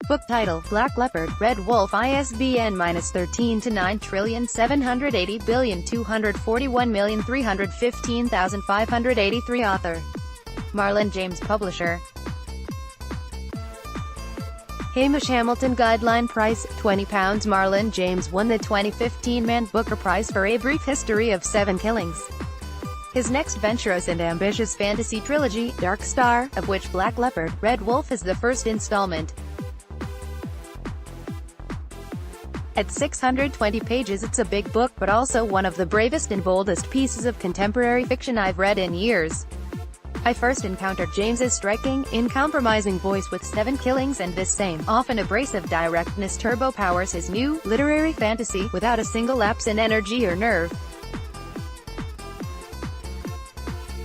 Book title: Black Leopard, Red Wolf ISBN-13 to 978024131515583. Author: Marlon James Publisher. Hamish Hamilton Guideline Price, £20. Marlon James won the 2015 Man Booker Prize for A Brief History of Seven Killings. His next venturous and ambitious fantasy trilogy, Dark Star, of which Black Leopard, Red Wolf is the first installment. At 620 pages, it's a big book, but also one of the bravest and boldest pieces of contemporary fiction I've read in years. I first encountered James's striking, uncompromising voice with Seven Killings, and this same, often abrasive directness turbo-powers his new, literary fantasy, without a single lapse in energy or nerve.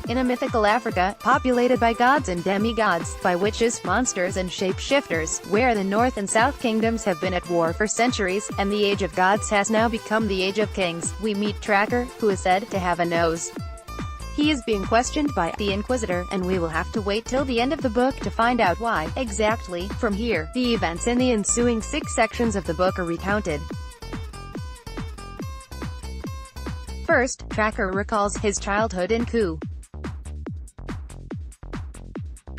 In a mythical Africa, populated by gods and demigods, by witches, monsters and shapeshifters, where the North and South Kingdoms have been at war for centuries, and the Age of Gods has now become the Age of Kings, we meet Tracker, who is said to have a nose. He is being questioned by the Inquisitor, and we will have to wait till the end of the book to find out why, exactly. From here, the events in the ensuing 6 sections of the book are recounted. First, Tracker recalls his childhood in Koo,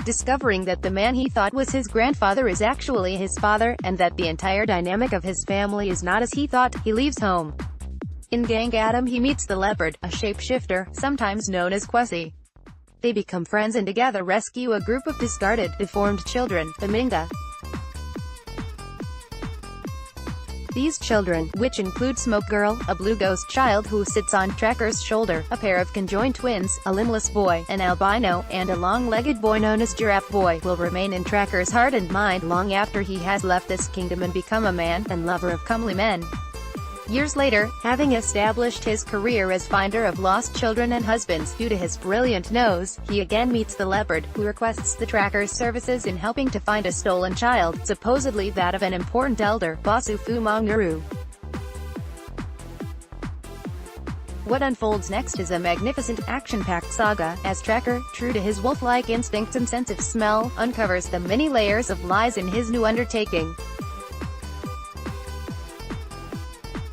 discovering that the man he thought was his grandfather is actually his father, and that the entire dynamic of his family is not as he thought. He leaves home. In Gang Adam he meets the Leopard, a shapeshifter, sometimes known as Kwesi. They become friends and together rescue a group of discarded, deformed children, the Minga. These children, which include Smoke Girl, a blue ghost child who sits on Tracker's shoulder, a pair of conjoined twins, a limbless boy, an albino, and a long-legged boy known as Giraffe Boy, will remain in Tracker's heart and mind long after he has left this kingdom and become a man, and lover of comely men. Years later, having established his career as finder of lost children and husbands due to his brilliant nose, he again meets the Leopard, who requests the Tracker's services in helping to find a stolen child, supposedly that of an important elder, Bosufu Manguru. What unfolds next is a magnificent, action-packed saga, as Tracker, true to his wolf-like instincts and sense of smell, uncovers the many layers of lies in his new undertaking.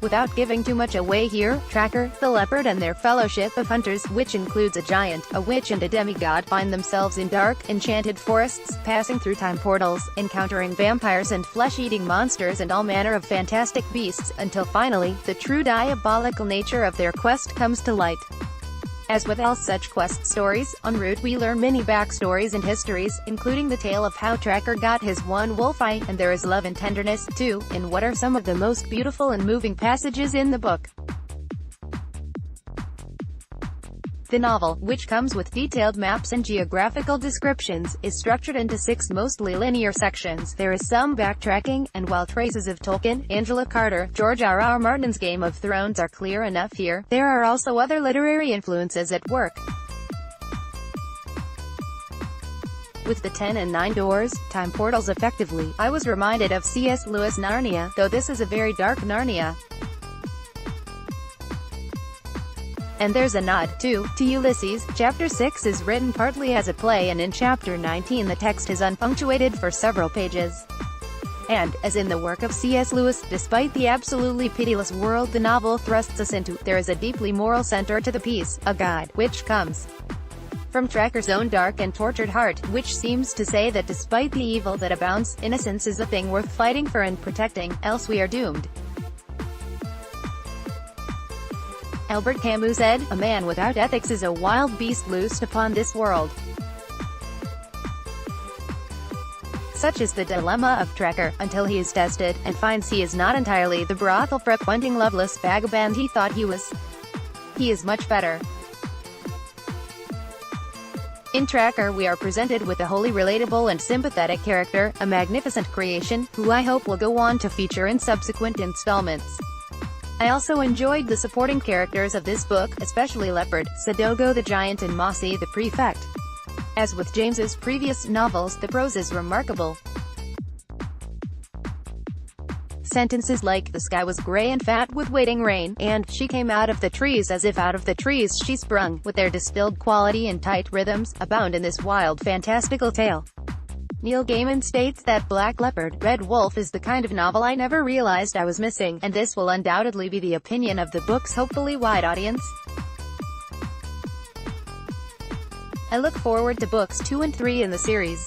Without giving too much away here, Tracker, the Leopard and their fellowship of hunters, which includes a giant, a witch and a demigod, find themselves in dark, enchanted forests, passing through time portals, encountering vampires and flesh-eating monsters and all manner of fantastic beasts, until finally, the true diabolical nature of their quest comes to light. As with all such quest stories, en route we learn many backstories and histories, including the tale of how Tracker got his one wolf eye, and there is love and tenderness, too, in what are some of the most beautiful and moving passages in the book. The novel, which comes with detailed maps and geographical descriptions, is structured into 6 mostly linear sections. There is some backtracking, and while traces of Tolkien, Angela Carter, George R.R. Martin's Game of Thrones are clear enough here, there are also other literary influences at work. With the 10 and 9 doors, time portals effectively, I was reminded of C.S. Lewis' Narnia, though this is a very dark Narnia. And there's a nod, too, to Ulysses. Chapter 6 is written partly as a play, and in Chapter 19 the text is unpunctuated for several pages. And, as in the work of C.S. Lewis, despite the absolutely pitiless world the novel thrusts us into, there is a deeply moral center to the piece, a guide, which comes from Tracker's own dark and tortured heart, which seems to say that despite the evil that abounds, innocence is a thing worth fighting for and protecting, else we are doomed. Albert Camus said, "A man without ethics is a wild beast loosed upon this world." Such is the dilemma of Tracker, until he is tested, and finds he is not entirely the brothel-frequenting loveless vagabond he thought he was. He is much better. In Tracker we are presented with a wholly relatable and sympathetic character, a magnificent creation, who I hope will go on to feature in subsequent installments. I also enjoyed the supporting characters of this book, especially Leopard, Sadogo the Giant and Mossy the Prefect. As with James's previous novels, the prose is remarkable. Sentences like, "The sky was grey and fat with waiting rain," and "She came out of the trees as if out of the trees she sprung," with their distilled quality and tight rhythms, abound in this wild fantastical tale. Neil Gaiman states that Black Leopard, Red Wolf is the kind of novel I never realized I was missing, and this will undoubtedly be the opinion of the book's hopefully wide audience. I look forward to books 2 and 3 in the series.